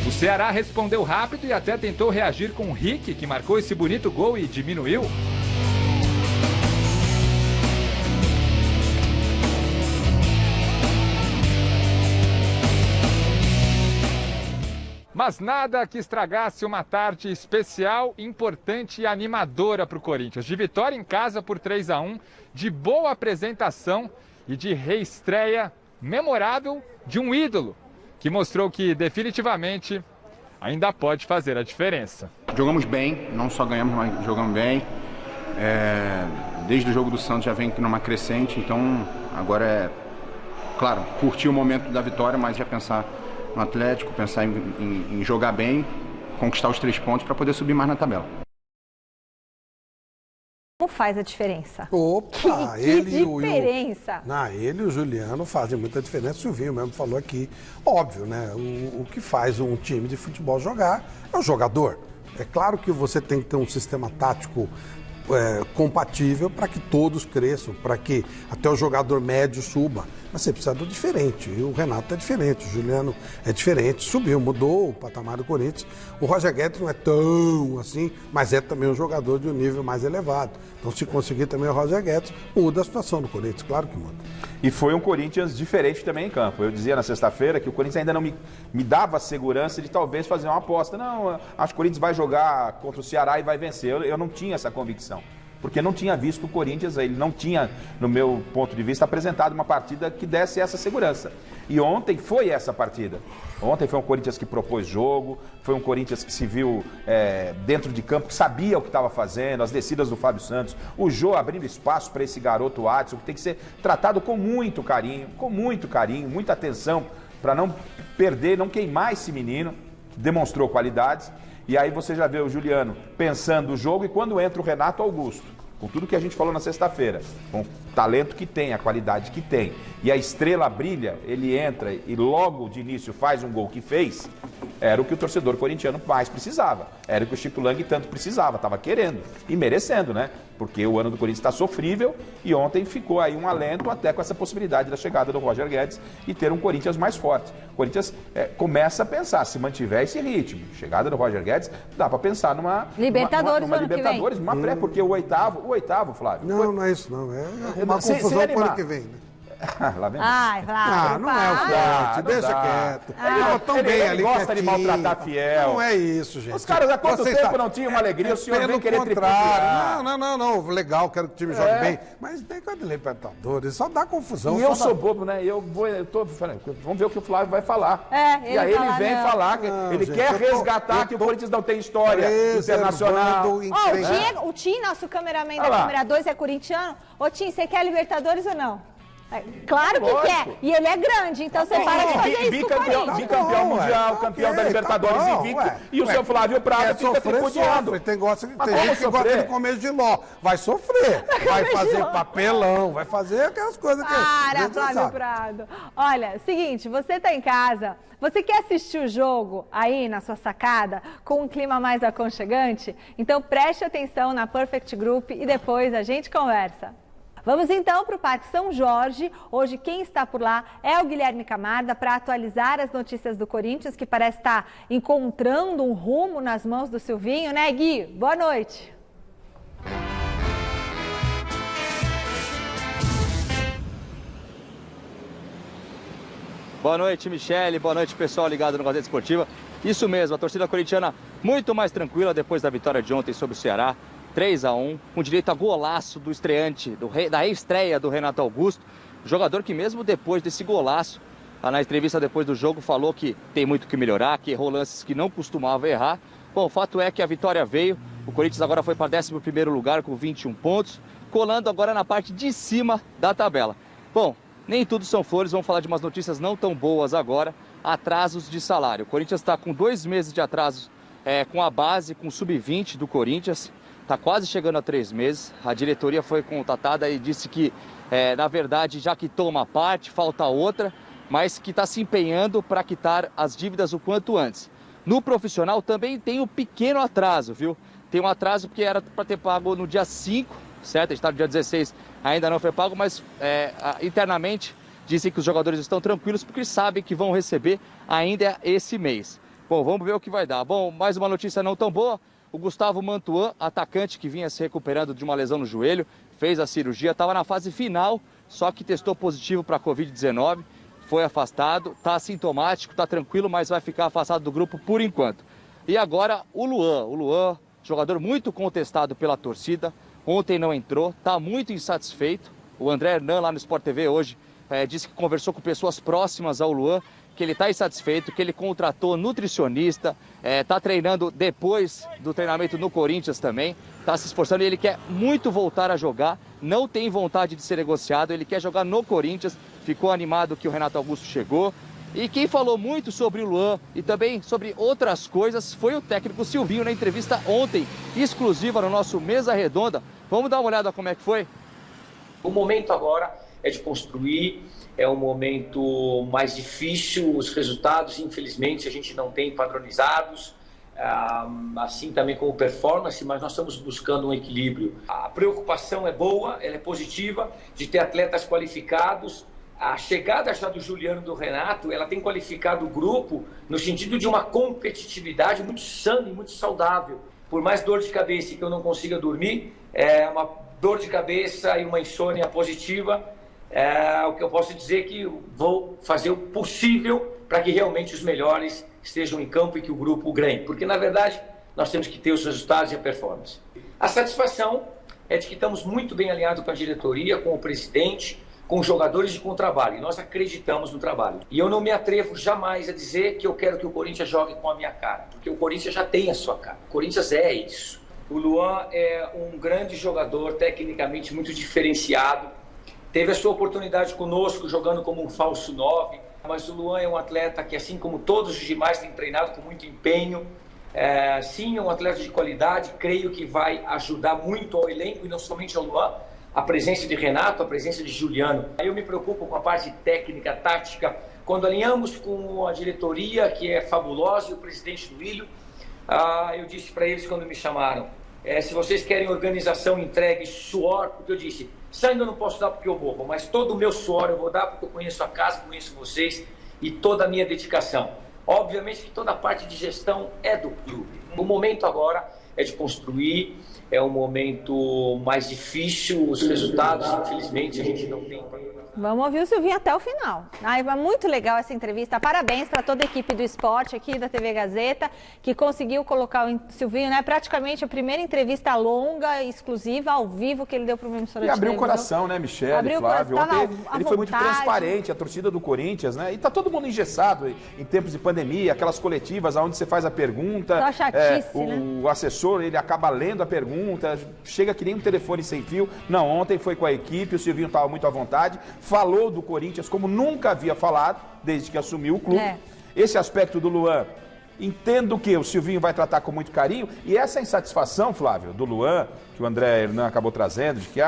O Ceará respondeu rápido e até tentou reagir com o Rick, que marcou esse bonito gol e diminuiu. Mas Mas nada que estragasse uma tarde especial, importante e animadora para o Corinthians. De vitória em casa por 3-1, de boa apresentação e de reestreia memorável de um ídolo, que mostrou que definitivamente ainda pode fazer a diferença. Jogamos bem, não só ganhamos, mas jogamos bem. Desde o jogo do Santos já vem numa crescente, então agora é, claro, curtir o momento da vitória, mas já pensar no Atlético, pensar em jogar bem, conquistar os 3 pontos para poder subir mais na tabela. Como faz a diferença? Opa, que ele diferença! Ele e o Juliano fazem muita diferença. O Silvinho mesmo falou aqui. Óbvio, né? O que faz um time de futebol jogar é o jogador. É claro que você tem que ter um sistema tático compatível para que todos cresçam, para que até o jogador médio suba. Mas você precisa do diferente. E o Renato é diferente, o Juliano é diferente, subiu, mudou o patamar do Corinthians. O Roger Guedes não é tão assim, mas é também um jogador de um nível mais elevado. Então, se conseguir também o Roger Guedes, muda a situação do Corinthians, claro que muda. E foi um Corinthians diferente também em campo. Eu dizia na sexta-feira que o Corinthians ainda não me dava a segurança de talvez fazer uma aposta. Não, acho que o Corinthians vai jogar contra o Ceará e vai vencer. Eu não tinha essa convicção. Porque não tinha visto o Corinthians, ele não tinha, no meu ponto de vista, apresentado uma partida que desse essa segurança. E ontem foi essa partida. Ontem foi um Corinthians que propôs jogo, foi um Corinthians que se viu dentro de campo, que sabia o que estava fazendo, as descidas do Fábio Santos, o Jô abrindo espaço para esse garoto Adson, que tem que ser tratado com muito carinho, muita atenção, para não perder, não queimar esse menino, que demonstrou qualidades. E aí você já vê o Juliano pensando o jogo e quando entra o Renato Augusto, com tudo que a gente falou na sexta-feira, com o talento que tem, a qualidade que tem, e a estrela brilha, ele entra e logo de início faz um gol que fez, era o que o torcedor corintiano mais precisava, era o que o Chico Lang tanto precisava, estava querendo e merecendo, né? Porque o ano do Corinthians está sofrível e ontem ficou aí um alento até com essa possibilidade da chegada do Roger Guedes e ter um Corinthians mais forte. O Corinthians começa a pensar, se mantiver esse ritmo, chegada do Roger Guedes, dá para pensar numa Libertadores, numa pré, porque o oitavo, Flávio. Não é isso não, é uma confusão para o ano que vem, né? Lá vem Flávio, não é o Flávio, deixa quieto. Ele gosta de maltratar fiel. Não é isso, gente. Os caras há quanto tempo não tinham uma alegria, o senhor vem querer tripudiar. Não, legal, quero que o time jogue bem, mas tem coisa de Libertadores, só dá confusão. E eu sou bobo, né? Vamos ver o que o Flávio vai falar. E aí ele vem falar, ele quer resgatar que o Corinthians não tem história internacional. O Tim, nosso cameraman da câmera 2 é corintiano. Ô Tim, você quer Libertadores ou não? Claro que quer. E ele é grande, então você para de fazer isso com o Corinthians. Bicampeão mundial, campeão da Libertadores invicto. E o seu Flávio Prado fica tripudiando. Tem gente que gosta de comer giló. Vai sofrer. Vai fazer papelão, vai fazer aquelas coisas que Para, Flávio Prado. Olha, seguinte, você tá em casa, você quer assistir o jogo aí na sua sacada com um clima mais aconchegante? Então preste atenção na Perfect Group e depois a gente conversa. Vamos então para o Parque São Jorge. Hoje quem está por lá é o Guilherme Camarda para atualizar as notícias do Corinthians, que parece estar encontrando um rumo nas mãos do Silvinho, né, Gui? Boa noite. Boa noite, Michele. Boa noite, pessoal ligado no Gazeta Esportiva. Isso mesmo, a torcida corintiana muito mais tranquila depois da vitória de ontem sobre o Ceará. 3-1, com direito a golaço do estreante, da reestreia do Renato Augusto. Jogador que mesmo depois desse golaço, na entrevista depois do jogo, falou que tem muito que melhorar, que errou lances que não costumava errar. Bom, o fato é que a vitória veio, o Corinthians agora foi para 11º lugar com 21 pontos, colando agora na parte de cima da tabela. Bom, nem tudo são flores, vamos falar de umas notícias não tão boas agora, atrasos de salário. O Corinthians está com 2 meses de atrasos com a base, com o sub-20 do Corinthians. Está quase chegando a 3 meses, a diretoria foi contatada e disse que, na verdade, já quitou uma parte, falta outra, mas que está se empenhando para quitar as dívidas o quanto antes. No profissional também tem um pequeno atraso, viu? Tem um atraso porque era para ter pago no dia 5, certo? A gente está no dia 16, ainda não foi pago, mas internamente dizem que os jogadores estão tranquilos porque sabem que vão receber ainda esse mês. Bom, vamos ver o que vai dar. Bom, mais uma notícia não tão boa. O Gustavo Mantuan, atacante que vinha se recuperando de uma lesão no joelho, fez a cirurgia, estava na fase final, só que testou positivo para a Covid-19. foi afastado, está assintomático, está tranquilo, mas vai ficar afastado do grupo por enquanto. E agora o Luan, jogador muito contestado pela torcida, ontem não entrou, está muito insatisfeito. O André Hernan lá no Sport TV hoje disse que conversou com pessoas próximas ao Luan, que ele está insatisfeito, que ele contratou nutricionista, está treinando depois do treinamento no Corinthians também, está se esforçando e ele quer muito voltar a jogar, não tem vontade de ser negociado, ele quer jogar no Corinthians, ficou animado que o Renato Augusto chegou. E quem falou muito sobre o Luan e também sobre outras coisas foi o técnico Silvinho na entrevista ontem, exclusiva no nosso Mesa Redonda. Vamos dar uma olhada como é que foi? O momento agora é de construir, é um momento mais difícil, os resultados, infelizmente, a gente não tem padronizados, assim também como performance, mas nós estamos buscando um equilíbrio. A preocupação é boa, ela é positiva, de ter atletas qualificados. A chegada já do Juliano e do Renato, ela tem qualificado o grupo no sentido de uma competitividade muito sã e muito saudável. Por mais dor de cabeça que eu não consiga dormir, é uma dor de cabeça e uma insônia positiva. O que eu posso dizer é que vou fazer o possível para que realmente os melhores estejam em campo e que o grupo ganhe. Porque, na verdade, nós temos que ter os resultados e a performance. A satisfação é de que estamos muito bem alinhados com a diretoria, com o presidente, com os jogadores e com o trabalho. E nós acreditamos no trabalho. E eu não me atrevo jamais a dizer que eu quero que o Corinthians jogue com a minha cara. Porque o Corinthians já tem a sua cara. O Corinthians é isso. O Luan é um grande jogador, tecnicamente muito diferenciado. Teve a sua oportunidade conosco, jogando como um falso 9. Mas o Luan é um atleta que, assim como todos os demais, tem treinado com muito empenho. Sim, é um atleta de qualidade. Creio que vai ajudar muito ao elenco e não somente ao Luan. A presença de Renato, a presença de Juliano. Eu me preocupo com a parte técnica, tática. Quando alinhamos com a diretoria, que é fabulosa, e o presidente Duílio, eu disse para eles quando me chamaram, se vocês querem organização, entregue, suor, porque eu disse, sangue eu não posso dar porque eu morro, mas todo o meu suor eu vou dar porque eu conheço a casa, conheço vocês e toda a minha dedicação. Obviamente que toda a parte de gestão é do clube. O momento agora é de construir, é um momento mais difícil, os resultados, infelizmente, a gente não tem. Vamos ouvir o Silvinho até o final. Vai muito legal essa entrevista. Parabéns para toda a equipe do esporte aqui da TV Gazeta, que conseguiu colocar o Silvinho, né? Praticamente a primeira entrevista longa, exclusiva, ao vivo, que ele deu para uma emissora de televisão. E abriu o coração, né, Michele, Flávio? Ele foi muito transparente, a torcida do Corinthians, né? E tá todo mundo engessado em tempos de pandemia, aquelas coletivas onde você faz a pergunta. Só chatice, né? O assessor, ele acaba lendo a pergunta, chega que nem um telefone sem fio. Não, ontem foi com a equipe, o Silvinho estava muito à vontade. Falou do Corinthians como nunca havia falado, desde que assumiu o clube. Esse aspecto do Luan, entendo que o Silvinho vai tratar com muito carinho. E essa insatisfação, Flávio, do Luan, que o André Hernan acabou trazendo, de que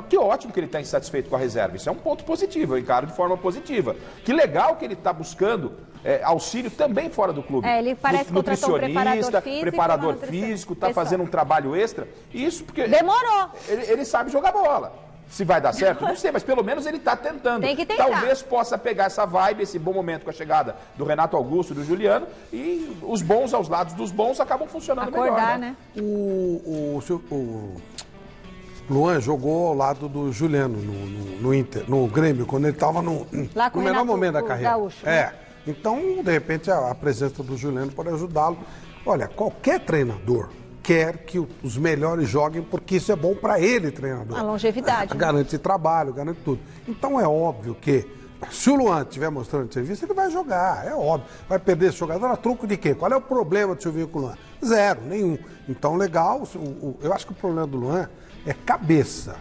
que ótimo que ele está insatisfeito com a reserva. Isso é um ponto positivo, eu encaro de forma positiva. Que legal que ele está buscando auxílio também fora do clube. Ele parece que contratou um preparador físico, está fazendo um trabalho extra. Isso porque... Demorou! Ele sabe jogar bola. Se vai dar certo, não sei, mas pelo menos ele está tentando. Tem que tentar. Talvez possa pegar essa vibe, esse bom momento com a chegada do Renato Augusto, do Juliano, e os bons aos lados dos bons acabam funcionando melhor, né? O Luan jogou ao lado do Juliano no Inter, no Grêmio, quando ele estava no menor momento da carreira. Gaúcho, né? Então, de repente, a presença do Juliano pode ajudá-lo. Olha, qualquer treinador quer que os melhores joguem, porque isso é bom para ele, treinador. A longevidade. Garante trabalho, garante tudo. Então é óbvio que, se o Luan estiver mostrando serviço, ele vai jogar, é óbvio. Vai perder esse jogador a troco de quê? Qual é o problema do Silvinho com o Luan? Zero, nenhum. Então, legal, eu acho que o problema do Luan é cabeça.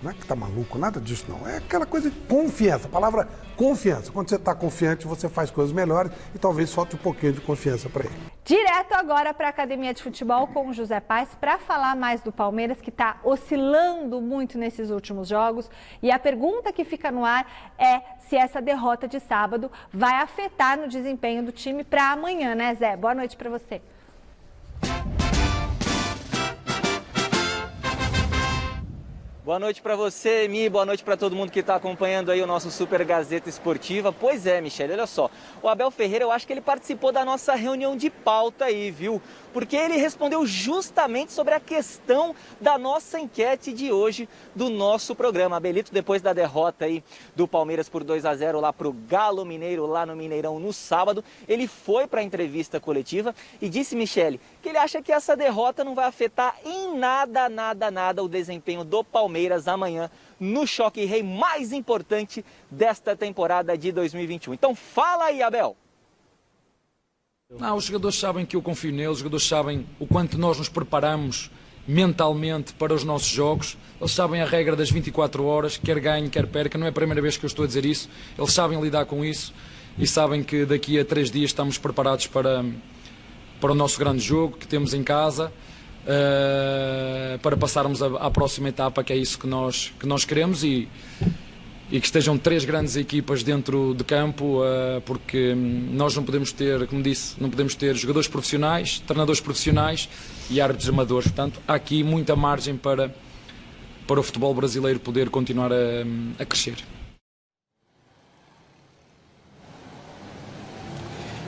Não é que tá maluco, nada disso não. É aquela coisa de confiança, a palavra confiança. Quando você está confiante, você faz coisas melhores e talvez falte um pouquinho de confiança para ele. Direto agora para a Academia de Futebol com o José Paes para falar mais do Palmeiras, que está oscilando muito nesses últimos jogos. E a pergunta que fica no ar é se essa derrota de sábado vai afetar no desempenho do time para amanhã, né, Zé? Boa noite para você. Boa noite para você, Mi, boa noite para todo mundo que está acompanhando aí o nosso Super Gazeta Esportiva. Pois é, Michele, olha só, o Abel Ferreira, eu acho que ele participou da nossa reunião de pauta aí, viu? porque ele respondeu justamente sobre a questão da nossa enquete de hoje do nosso programa. Abelito, depois da derrota aí do Palmeiras por 2-0 lá pro Galo Mineiro, lá no Mineirão no sábado, ele foi para a entrevista coletiva e disse, Michele, que ele acha que essa derrota não vai afetar em nada o desempenho do Palmeiras amanhã no Choque Rei mais importante desta temporada de 2021. Então fala aí, Abel! Não, os jogadores sabem que eu confio neles, os jogadores sabem o quanto nós nos preparamos mentalmente para os nossos jogos. Eles sabem a regra das 24 horas, quer ganhe, quer perca. Não é a primeira vez que eu estou a dizer isso. Eles sabem lidar com isso e sabem que daqui a 3 dias estamos preparados para o nosso grande jogo que temos em casa, para passarmos à próxima etapa, que é isso que nós queremos, e que estejam 3 grandes equipas dentro de campo, porque nós não podemos ter, como disse, não podemos ter jogadores profissionais, treinadores profissionais e árbitros amadores. Portanto, há aqui muita margem para o futebol brasileiro poder continuar a crescer.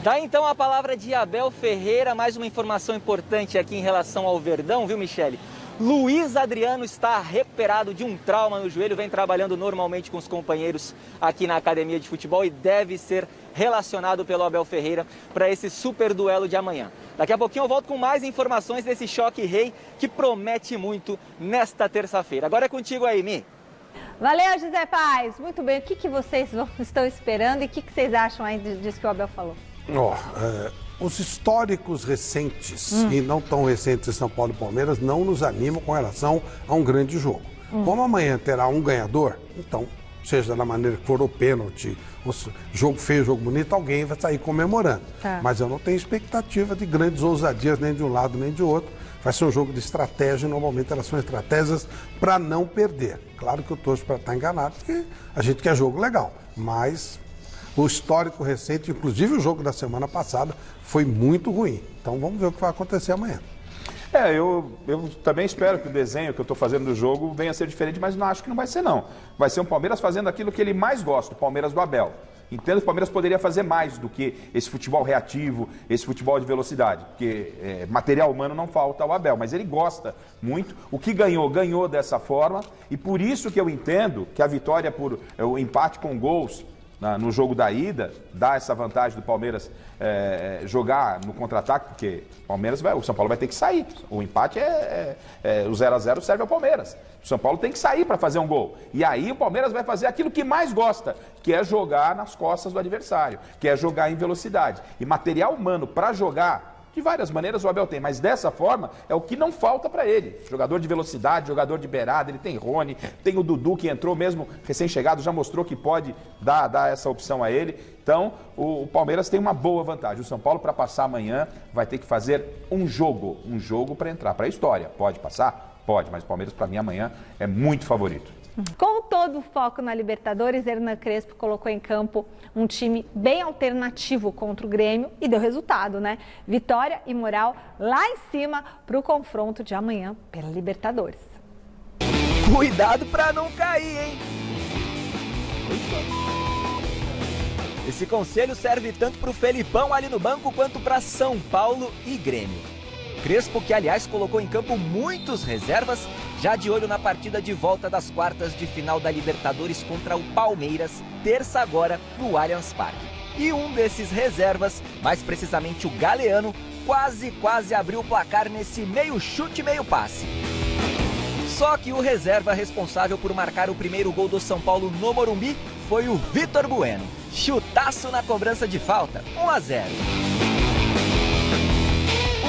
Tá então a palavra de Abel Ferreira, mais uma informação importante aqui em relação ao Verdão, viu, Michele? Luiz Adriano está recuperado de um trauma no joelho, vem trabalhando normalmente com os companheiros aqui na academia de futebol e deve ser relacionado pelo Abel Ferreira para esse super duelo de amanhã. Daqui a pouquinho eu volto com mais informações desse Choque Rei que promete muito nesta terça-feira. Agora é contigo aí, Mi. Valeu, José Paz. Muito bem, o que vocês estão esperando e o que vocês acham aí disso que o Abel falou? Os históricos recentes e não tão recentes de São Paulo e Palmeiras não nos animam com relação a um grande jogo. Como amanhã terá um ganhador, então, seja da maneira que for o pênalti, jogo feio, jogo bonito, alguém vai sair comemorando. Tá. Mas eu não tenho expectativa de grandes ousadias nem de um lado nem de outro. Vai ser um jogo de estratégia, normalmente elas são estratégias para não perder. Claro que eu torço para estar enganado, porque a gente quer jogo legal, mas o histórico recente, inclusive o jogo da semana passada, foi muito ruim. Então vamos ver o que vai acontecer amanhã. Eu também espero que o desenho que eu estou fazendo do jogo venha a ser diferente, mas não acho que não vai ser, não. Vai ser um Palmeiras fazendo aquilo que ele mais gosta, o Palmeiras do Abel. Entendo que o Palmeiras poderia fazer mais do que esse futebol reativo, esse futebol de velocidade, porque material humano não falta ao Abel, mas ele gosta muito. O que ganhou dessa forma, e por isso que eu entendo que a vitória por o empate com gols no jogo da ida, dá essa vantagem do Palmeiras jogar no contra-ataque, porque o São Paulo vai ter que sair. O empate o 0-0 serve ao Palmeiras. O São Paulo tem que sair para fazer um gol. E aí o Palmeiras vai fazer aquilo que mais gosta, que é jogar nas costas do adversário, que é jogar em velocidade. E material humano para jogar, de várias maneiras o Abel tem, mas dessa forma é o que não falta para ele. Jogador de velocidade, jogador de beirada, ele tem Rony, tem o Dudu que entrou mesmo recém-chegado, já mostrou que pode dar essa opção a ele. Então o Palmeiras tem uma boa vantagem. O São Paulo, para passar amanhã, vai ter que fazer um jogo para entrar para a história. Pode passar? Pode, mas o Palmeiras para mim amanhã é muito favorito. Com todo o foco na Libertadores, Hernan Crespo colocou em campo um time bem alternativo contra o Grêmio e deu resultado, né? Vitória e moral lá em cima para o confronto de amanhã pela Libertadores. Cuidado para não cair, hein? Esse conselho serve tanto para o Felipão ali no banco quanto para São Paulo e Grêmio. Crespo, que aliás colocou em campo muitos reservas, já de olho na partida de volta das quartas de final da Libertadores contra o Palmeiras, terça agora no Allianz Parque. E um desses reservas, mais precisamente o Galeano, quase abriu o placar nesse meio chute, meio passe. Só que o reserva responsável por marcar o primeiro gol do São Paulo no Morumbi foi o Vitor Bueno. Chutaço na cobrança de falta, 1-0.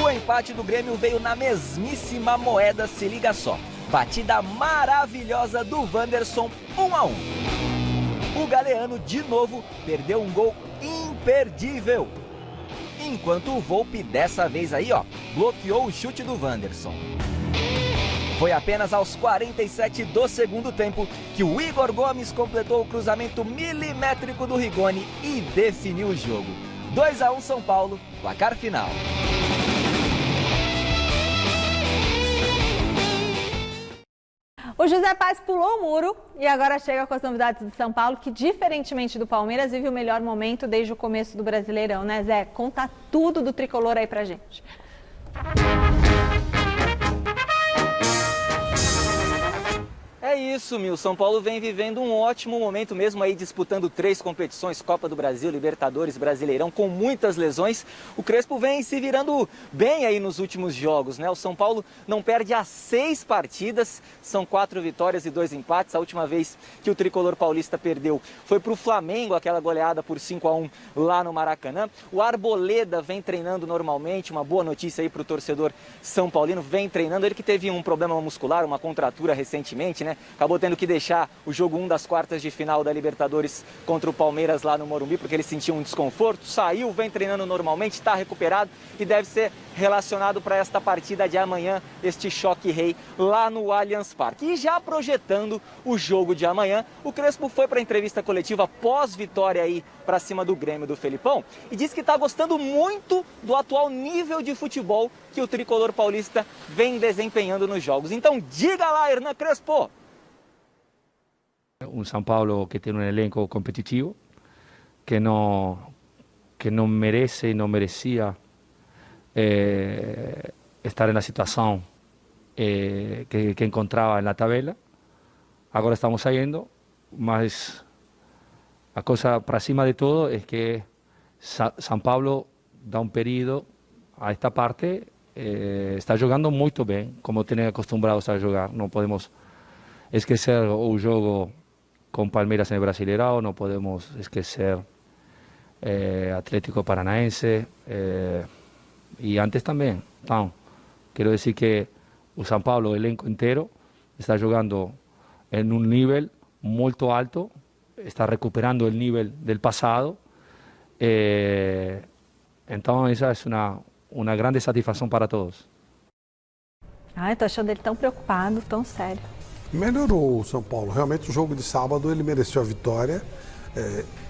O empate do Grêmio veio na mesmíssima moeda, se liga só. Batida maravilhosa do Wanderson, 1-1. O Galeano, de novo, perdeu um gol imperdível. Enquanto o Volpi, dessa vez aí, bloqueou o chute do Wanderson. Foi apenas aos 47 do segundo tempo que o Igor Gomes completou o cruzamento milimétrico do Rigoni e definiu o jogo. 2-1 São Paulo, placar final. O José Paz pulou o muro e agora chega com as novidades do São Paulo, que diferentemente do Palmeiras vive o melhor momento desde o começo do Brasileirão, né, Zé? Conta tudo do tricolor aí pra gente. É isso, Mil. São Paulo vem vivendo um ótimo momento, mesmo aí disputando 3 competições, Copa do Brasil, Libertadores, Brasileirão, com muitas lesões. O Crespo vem se virando bem aí nos últimos jogos, né? O São Paulo não perde há 6 partidas, são 4 vitórias e 2 empates. A última vez que o tricolor paulista perdeu foi para o Flamengo, aquela goleada por 5-1 lá no Maracanã. O Arboleda vem treinando normalmente, uma boa notícia aí para o torcedor são paulino, vem treinando. Ele que teve um problema muscular, uma contratura recentemente, né? Acabou tendo que deixar o jogo 1 das quartas de final da Libertadores contra o Palmeiras lá no Morumbi, porque ele sentiu um desconforto, saiu, vem treinando normalmente, está recuperado e deve ser relacionado para esta partida de amanhã, este choque rei lá no Allianz Parque. E já projetando o jogo de amanhã, o Crespo foi para a entrevista coletiva pós-vitória aí para cima do Grêmio do Felipão e disse que está gostando muito do atual nível de futebol que o tricolor paulista vem desempenhando nos jogos. Então diga lá, Hernan Crespo! Un San Pablo que tiene un elenco competitivo, que no merece y no merecía estar en la situación que encontraba en la tabla. Ahora estamos saliendo, mas la cosa para cima de todo es que San Pablo da un periodo a esta parte, está jugando muy bien, como tiene acostumbrados a jugar. No podemos esquecer o juego con Palmeiras en el Brasileirão, no podemos esquecer Atlético Paranaense y antes también. Então, quiero decir que o São Paulo, el elenco entero, está jugando en un nivel muy alto, está recuperando el nivel del pasado. Entonces, esa es una grande satisfação para todos. Ai, tô achando ele tão preocupado, tão sério. Melhorou o São Paulo. Realmente o jogo de sábado ele mereceu a vitória.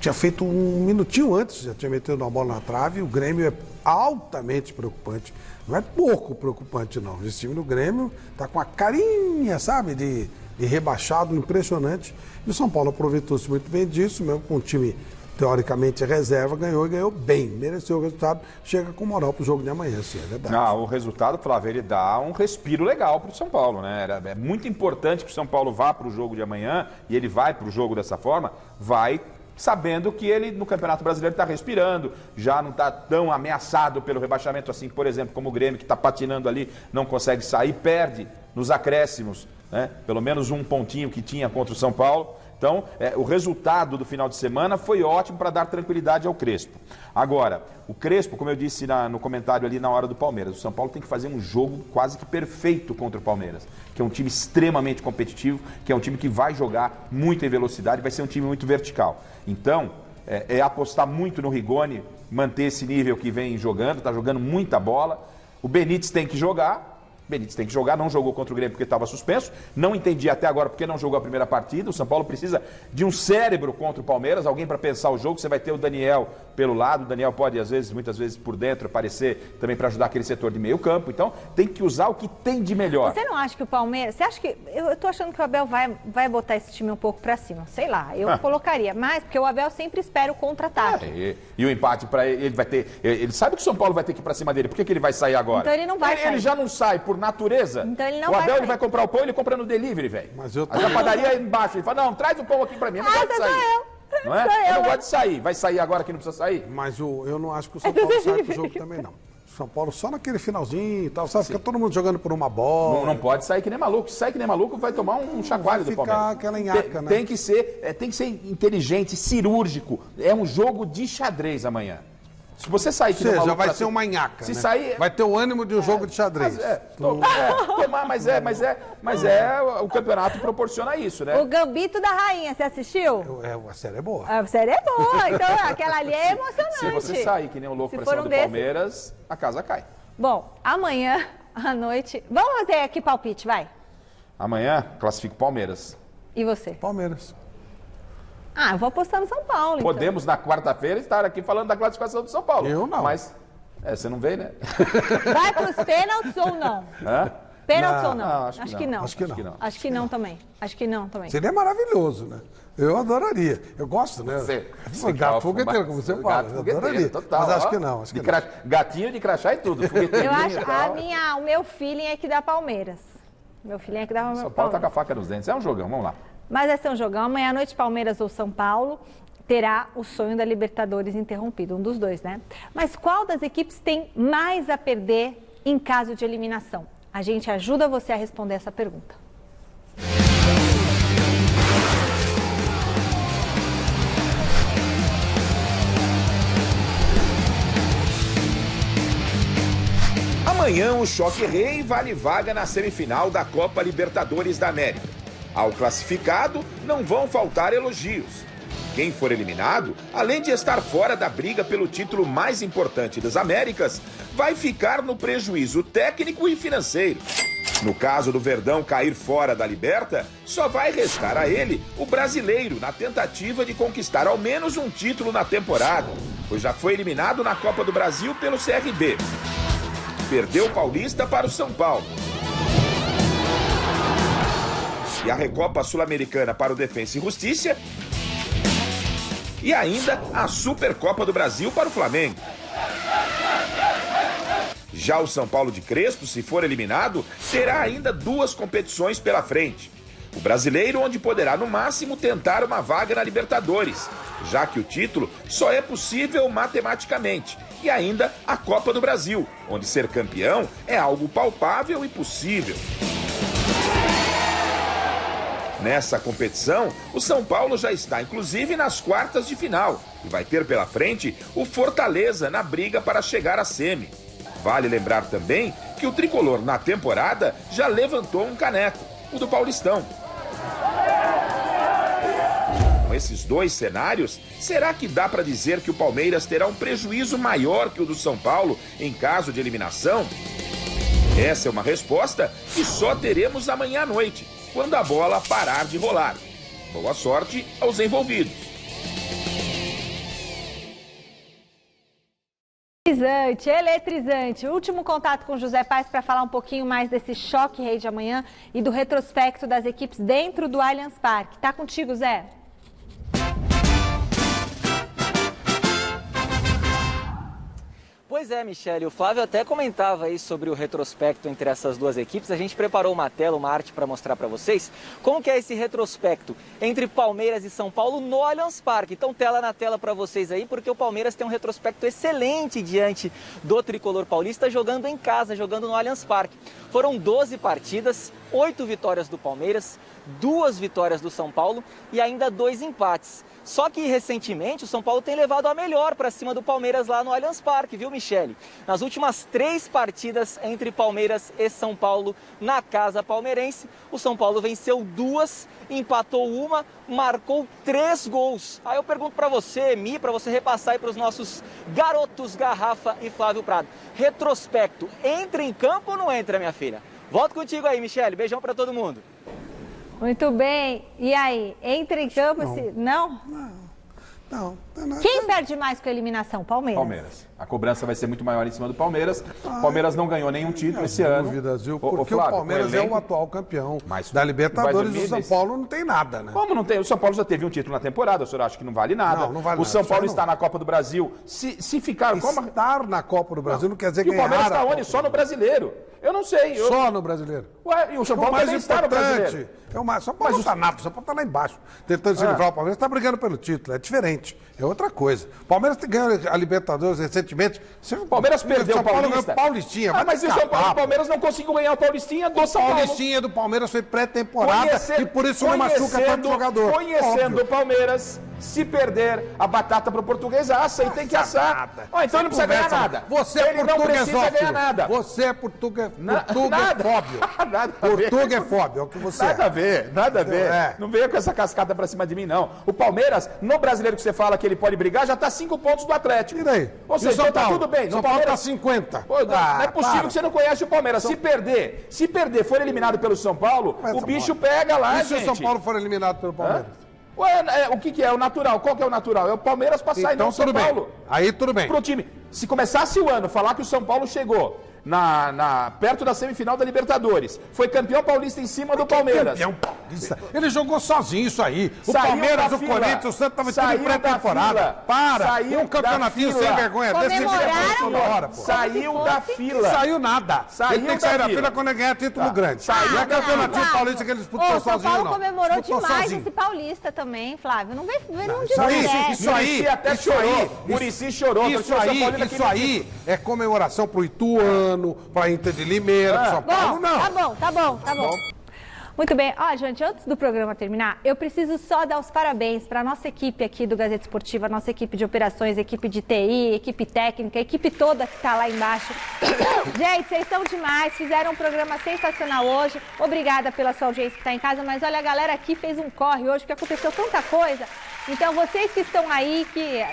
Tinha feito um minutinho antes, já tinha metido uma bola na trave. O Grêmio é altamente preocupante. Não é pouco preocupante, não. Esse time do Grêmio está com a carinha, sabe, de rebaixado impressionante. E o São Paulo aproveitou-se muito bem disso, mesmo com um time teoricamente reserva, ganhou e ganhou bem, mereceu o resultado, chega com moral para o jogo de amanhã, sim, é verdade. Não, o resultado, Flávio, ele dá um respiro legal para o São Paulo, né? É muito importante que o São Paulo vá para o jogo de amanhã, e ele vai para o jogo dessa forma, vai sabendo que ele no Campeonato Brasileiro está respirando, já não está tão ameaçado pelo rebaixamento assim, por exemplo, como o Grêmio, que está patinando ali, não consegue sair, perde nos acréscimos, né? Pelo menos um pontinho que tinha contra o São Paulo. Então, o resultado do final de semana foi ótimo para dar tranquilidade ao Crespo. Agora, o Crespo, como eu disse no comentário ali na hora do Palmeiras, o São Paulo tem que fazer um jogo quase que perfeito contra o Palmeiras, que é um time extremamente competitivo, que é um time que vai jogar muito em velocidade, vai ser um time muito vertical. Então, é apostar muito no Rigoni, manter esse nível que vem jogando, está jogando muita bola. O Benítez tem que jogar. Benítez tem que jogar, não jogou contra o Grêmio porque estava suspenso, não entendi até agora porque não jogou a primeira partida. O São Paulo precisa de um cérebro contra o Palmeiras, alguém para pensar o jogo. Você vai ter o Daniel pelo lado, o Daniel pode muitas vezes por dentro aparecer também para ajudar aquele setor de meio campo, então tem que usar o que tem de melhor. Você não acha que o Palmeiras, você acha que, eu tô achando que o Abel vai botar esse time um pouco para cima, sei lá, eu colocaria, mas porque o Abel sempre espera o contra-ataque. E o empate para ele vai ter, ele sabe que o São Paulo vai ter que ir para cima dele, por que ele vai sair agora? Então ele não vai sair. Ele já não sai por natureza. Então ele não o Abel vai ele vai comprar o pão, ele compra no delivery, velho. Mas eu tô... A padaria é embaixo, ele fala, não, traz o pão aqui para mim, eu não gosto de sair. Não é? Eu não gosto de sair. Vai sair agora que não precisa sair? Mas eu não acho que o São Paulo sai pro jogo também, não. O São Paulo só naquele finalzinho e tal, sabe? Fica todo mundo jogando por uma bola. Não pode sair que nem maluco. Se sair que nem maluco, vai tomar um chacoalho do Palmeiras. Vai ficar aquela nhaca, né? Tem que ser inteligente, cirúrgico. É um jogo de xadrez amanhã. Se você sair que nem maluco... vai ser uma nhaca, se né? sair... Vai ter o ânimo de um jogo de xadrez. Mas o campeonato proporciona isso, né? O Gambito da Rainha, você assistiu? A série é boa. A série é boa, então aquela ali é emocionante. Se você sair que nem um louco pra cima do Palmeiras, a casa cai. Bom, amanhã à noite... Vamos fazer aqui palpite, vai. Amanhã, classifico Palmeiras. E você? Palmeiras. Eu vou apostar no São Paulo, então. Podemos, na quarta-feira, estar aqui falando da classificação do São Paulo. Eu não. Mas, você não vem, né? Vai pros pênaltis ou não? Pênalti ou não? Acho que não. Acho que não também. Acho que não também. Seria maravilhoso, né? Eu adoraria. Eu gosto, né? Gato fogueteiro, como você fala. Eu adoraria. Total, mas acho que não. Acho que não. Gatinho de crachá e tudo. Eu acho o meu feeling é que dá Palmeiras. Meu feeling é que dá Palmeiras. São Paulo tá com a faca nos dentes. É um jogão, vamos lá. Mas vai ser um jogão. Amanhã à noite, Palmeiras ou São Paulo terá o sonho da Libertadores interrompido. Um dos dois, né? Mas qual das equipes tem mais a perder em caso de eliminação? A gente ajuda você a responder essa pergunta. Amanhã o Choque Rei vale vaga na semifinal da Copa Libertadores da América. Ao classificado, não vão faltar elogios. Quem for eliminado, além de estar fora da briga pelo título mais importante das Américas, vai ficar no prejuízo técnico e financeiro. No caso do Verdão cair fora da Liberta, só vai restar a ele o brasileiro na tentativa de conquistar ao menos um título na temporada, pois já foi eliminado na Copa do Brasil pelo CRB. Perdeu o Paulista para o São Paulo. E a Recopa Sul-Americana para o Defensa e Justiça. E ainda a Supercopa do Brasil para o Flamengo. Já o São Paulo de Crespo, se for eliminado, terá ainda 2 competições pela frente. O Brasileiro, onde poderá no máximo tentar uma vaga na Libertadores, já que o título só é possível matematicamente. E ainda a Copa do Brasil, onde ser campeão é algo palpável e possível. Nessa competição, o São Paulo já está inclusive nas quartas de final e vai ter pela frente o Fortaleza na briga para chegar à semi. Vale lembrar também que o tricolor na temporada já levantou um caneco, o do Paulistão. Com esses 2 cenários, será que dá para dizer que o Palmeiras terá um prejuízo maior que o do São Paulo em caso de eliminação? Essa é uma resposta que só teremos amanhã à noite, quando a bola parar de rolar. Boa sorte aos envolvidos. Eletrizante. Último contato com José Paes para falar um pouquinho mais desse Choque Rei de amanhã e do retrospecto das equipes dentro do Allianz Parque. Tá contigo, Zé? Pois é, Michele, o Flávio até comentava aí sobre o retrospecto entre essas 2 equipes. A gente preparou uma tela, uma arte para mostrar para vocês como que é esse retrospecto entre Palmeiras e São Paulo no Allianz Parque. Então tela na tela para vocês aí, porque o Palmeiras tem um retrospecto excelente diante do tricolor paulista, jogando em casa, jogando no Allianz Parque. Foram 12 partidas, 8 vitórias do Palmeiras, 2 vitórias do São Paulo e ainda 2 empates. Só que recentemente o São Paulo tem levado a melhor para cima do Palmeiras lá no Allianz Parque, viu, Michele? Nas últimas 3 partidas entre Palmeiras e São Paulo na casa palmeirense, o São Paulo venceu 2, empatou 1, marcou 3 gols. Aí eu pergunto para você, Mi, para você repassar aí para os nossos garotos Garrafa e Flávio Prado. Retrospecto, entra em campo ou não entra, minha filha? Volto contigo aí, Michele. Beijão para todo mundo. Muito bem. E aí, entra em campo? Não? Não. Quem perde mais com a eliminação? Palmeiras. Palmeiras. A cobrança vai ser muito maior em cima do Palmeiras. O Palmeiras não ganhou nenhum título esse ano. Porque Flávio, o Palmeiras é o atual campeão da Libertadores e o São Paulo não tem nada, né? Como não tem? O São Paulo já teve um título na temporada, o senhor acha que não vale nada? Não vale nada. O São Paulo está na Copa do Brasil. Se ficar... Estar na Copa do Brasil não quer dizer ganhar. E o Palmeiras está onde? Só no Brasileiro. Eu não sei. Só no Brasileiro. Ué, e o São Paulo também está no Brasileiro. São Paulo não está nada, o São Paulo está lá embaixo, tentando se livrar. O Palmeiras está brigando pelo título, é diferente, é outra coisa. O Palmeiras ganhou a Libertadores recentemente. O Palmeiras perdeu o Paulista. Paulistinha. Mas o São Paulo, o Palmeiras não conseguiu ganhar o Paulistinha do São Paulo. O Paulistinha do Palmeiras foi pré-temporada e por isso não machuca tanto jogador. Conhecendo o Palmeiras, se perder a batata pro português, assa e tem que assar. Então ele não precisa ganhar nada. Você é ele não precisa ganhar nada. Você é portuguesófobio. Portuguesófobio, é o que você Nada a ver. Não venha com essa cascada pra cima de mim, não. O Palmeiras, no Brasileiro que você fala que ele pode brigar, já tá 5 pontos do Atlético. E daí? Ou seja, então tá tudo bem. São Paulo tá 50. Não é possível que você não conhece o Palmeiras. Se perder, for eliminado pelo São Paulo, o bicho pega lá, gente. E se o São Paulo for eliminado pelo Palmeiras? Ué, o que é o natural? Qual que é o natural? É o Palmeiras passar e não o São Paulo. Aí tudo bem. Pro time. Se começasse o ano, falar que o São Paulo chegou perto da semifinal da Libertadores. Foi campeão paulista em cima do Palmeiras. Campeão paulista. Ele jogou sozinho isso aí. O Saiu Palmeiras, da o fila. Corinthians, o Santos tava tudo Saiu em da pré-temporada. fila. Para! Saiu Um campeonatinho da fila. sem vergonha desse, ele Comemoraram toda hora, pô. Saiu da fila. Não saiu nada. Saiu Ele tem que sair da da fila fila. quando ele ganhar título grande. Saiu E é da campeonatinho fila. paulista que ele disputou Ô, São sozinho, Paulo não. comemorou Disputou demais sozinho. esse paulista também, Flávio. Não Isso aí, Muricy até chorou. Muricy chorou. Isso aí é comemoração pro Ituano, pra Inter de Limeira, pro São Paulo, não. Tá bom. Muito bem. Ó, gente, antes do programa terminar, eu preciso só dar os parabéns para a nossa equipe aqui do Gazeta Esportiva, nossa equipe de operações, equipe de TI, equipe técnica, equipe toda que está lá embaixo. Gente, vocês estão demais, fizeram um programa sensacional hoje. Obrigada pela sua audiência que está em casa, mas olha, a galera aqui fez um corre hoje, porque aconteceu tanta coisa. Então, vocês que estão aí,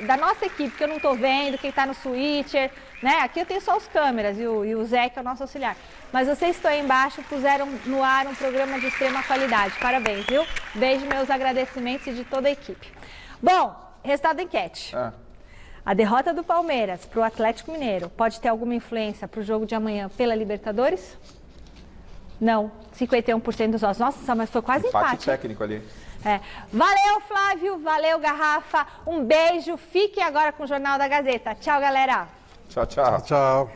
da nossa equipe, que eu não estou vendo, quem está no switcher, né? Aqui eu tenho só os câmeras e o Zé, que é o nosso auxiliar. Mas vocês que estão aí embaixo, puseram no ar um programa de extrema qualidade. Parabéns, viu? Beijo, meus agradecimentos e de toda a equipe. Bom, resultado da enquete. A derrota do Palmeiras para o Atlético Mineiro pode ter alguma influência para o jogo de amanhã pela Libertadores? Não. 51% dos votos. Nossa, mas foi quase empate. técnico ali. Valeu, Flávio. Valeu, Garrafa. Um beijo. Fiquem agora com o Jornal da Gazeta. Tchau, galera. Tchau. Tchau.